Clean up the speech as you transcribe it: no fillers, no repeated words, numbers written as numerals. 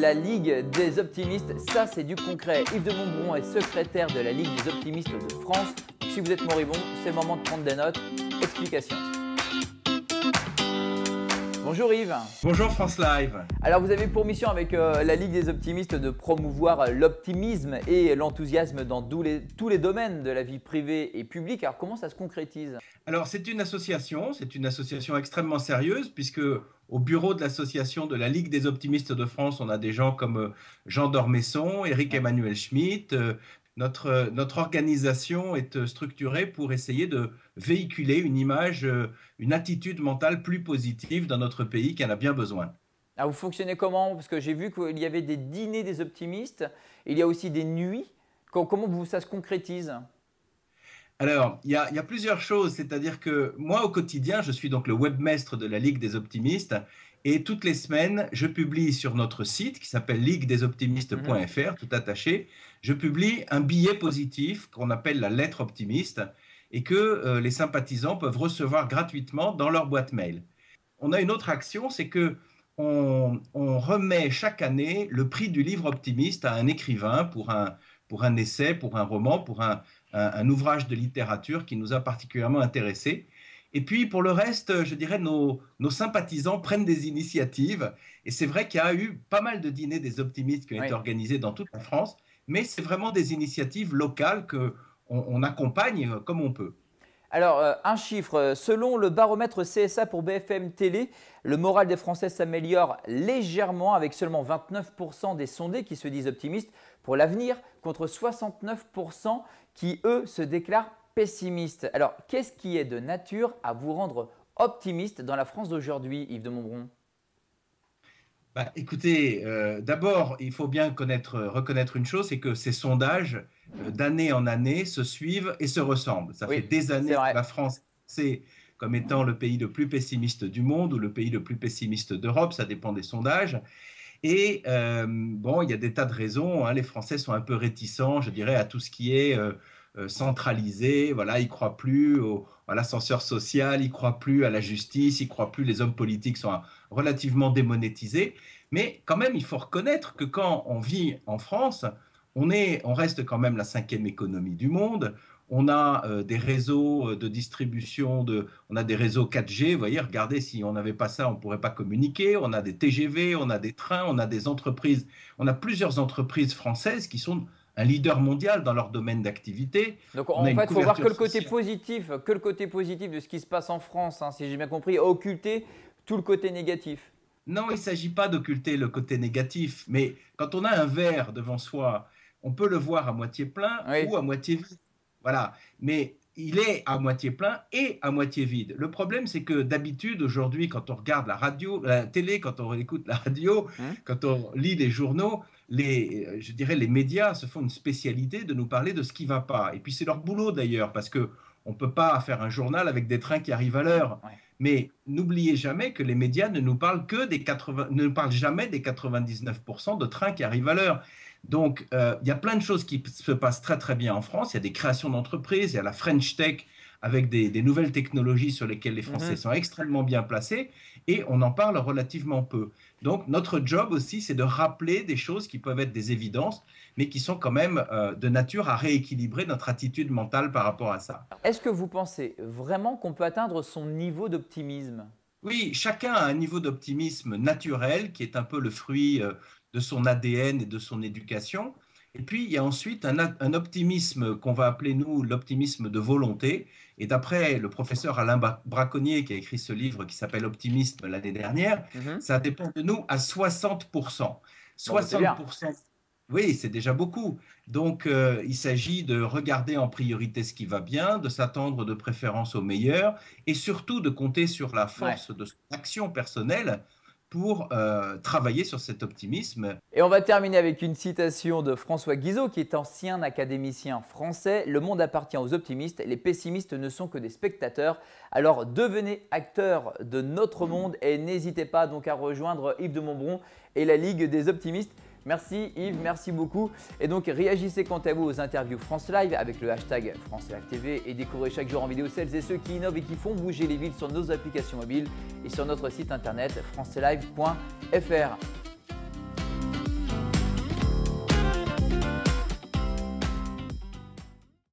la Ligue des optimistes, ça c'est du concret. Yves de Montbron est secrétaire de la Ligue des optimistes de France. Si vous êtes moribond, c'est le moment de prendre des notes. Explication. Bonjour Yves. Bonjour France Live. Alors vous avez pour mission avec la Ligue des optimistes de promouvoir l'optimisme et l'enthousiasme dans tous les domaines de la vie privée et publique. Alors comment ça se concrétise? Alors c'est une association extrêmement sérieuse puisque au bureau de l'association de la Ligue des optimistes de France, on a des gens comme Jean d'Ormesson, Éric-Emmanuel Schmitt. Notre organisation est structurée pour essayer de véhiculer une image, une attitude mentale plus positive dans notre pays qui en a bien besoin. Alors vous fonctionnez comment? Parce que j'ai vu qu'il y avait des dîners des optimistes, il y a aussi des nuits. Comment ça se concrétise? Alors, il y a plusieurs choses, c'est-à-dire que moi, au quotidien, je suis donc le webmestre de la Ligue des optimistes et toutes les semaines, je publie sur notre site qui s'appelle liguedesoptimistes.fr, tout attaché, je publie un billet positif qu'on appelle la lettre optimiste et que les sympathisants peuvent recevoir gratuitement dans leur boîte mail. On a une autre action, c'est que on remet chaque année le prix du livre optimiste à un écrivain pour un essai, pour un roman, pour un ouvrage de littérature qui nous a particulièrement intéressés. Et puis pour le reste, je dirais, nos sympathisants prennent des initiatives. Et c'est vrai qu'il y a eu pas mal de dîners des optimistes qui ont été organisés dans toute la France, mais c'est vraiment des initiatives locales qu'on accompagne comme on peut. Alors, un chiffre, selon le baromètre CSA pour BFM Télé, le moral des Français s'améliore légèrement avec seulement 29% des sondés qui se disent optimistes pour l'avenir contre 69% qui, eux, se déclarent pessimistes. Alors, qu'est-ce qui est de nature à vous rendre optimiste dans la France d'aujourd'hui, Yves de Montbron? Écoutez, d'abord, il faut bien reconnaître une chose, c'est que ces sondages, d'année en année, se suivent et se ressemblent. Ça fait des années que la France, c'est comme étant le pays le plus pessimiste du monde ou le pays le plus pessimiste d'Europe, ça dépend des sondages. Et bon, il y a des tas de raisons, hein. Les Français sont un peu réticents, je dirais, à tout ce qui est centralisé. Voilà, ils ne croient plus à l'ascenseur social, ils ne croient plus à la justice, ils ne croient plus, les hommes politiques sont relativement démonétisés. Mais quand même, il faut reconnaître que quand on vit en France, on reste quand même la 5e économie du monde. On a des réseaux de distribution, on a des réseaux 4G. Vous voyez, regardez, si on n'avait pas ça, on ne pourrait pas communiquer. On a des TGV, on a des trains, on a des entreprises. On a plusieurs entreprises françaises qui sont un leader mondial dans leur domaine d'activité. Donc en fait, il faut voir que le côté positif, de ce qui se passe en France, hein, si j'ai bien compris, occulter tout le côté négatif. Non, il ne s'agit pas d'occulter le côté négatif, mais quand on a un verre devant soi, on peut le voir à moitié plein ou à moitié vide. Voilà, mais il est à moitié plein et à moitié vide. Le problème, c'est que d'habitude, aujourd'hui, quand on regarde la télé, quand on écoute la radio, quand on lit les journaux, je dirais les médias se font une spécialité de nous parler de ce qui ne va pas. Et puis c'est leur boulot d'ailleurs, parce qu'on ne peut pas faire un journal avec des trains qui arrivent à l'heure. Mais n'oubliez jamais que les médias ne nous parlent ne parlent jamais des 99% de trains qui arrivent à l'heure. Donc, il y a plein de choses qui se passent très très bien en France. Il y a des créations d'entreprises, il y a la French Tech avec des nouvelles technologies sur lesquelles les Français sont extrêmement bien placés et on en parle relativement peu. Donc, notre job aussi, c'est de rappeler des choses qui peuvent être des évidences, mais qui sont quand même de nature à rééquilibrer notre attitude mentale par rapport à ça. Est-ce que vous pensez vraiment qu'on peut atteindre son niveau d'optimisme? Oui, chacun a un niveau d'optimisme naturel qui est un peu le fruit de son ADN et de son éducation. Et puis, il y a ensuite un optimisme qu'on va appeler, nous, l'optimisme de volonté. Et d'après le professeur Alain Braconnier, qui a écrit ce livre qui s'appelle Optimisme l'année dernière, ça dépend de nous à 60%. 60%. Oui, c'est déjà beaucoup. Donc, il s'agit de regarder en priorité ce qui va bien, de s'attendre de préférence au meilleur et surtout de compter sur la force de son action personnelle pour travailler sur cet optimisme. Et on va terminer avec une citation de François Guizot, qui est ancien académicien français. « Le monde appartient aux optimistes, les pessimistes ne sont que des spectateurs. Alors devenez acteurs de notre monde et n'hésitez pas donc à rejoindre Yves de Montbron et la Ligue des optimistes. » Merci Yves, merci beaucoup. Et donc réagissez quant à vous aux interviews France Live avec le hashtag France Live TV et découvrez chaque jour en vidéo celles et ceux qui innovent et qui font bouger les villes sur nos applications mobiles et sur notre site internet francelive.fr.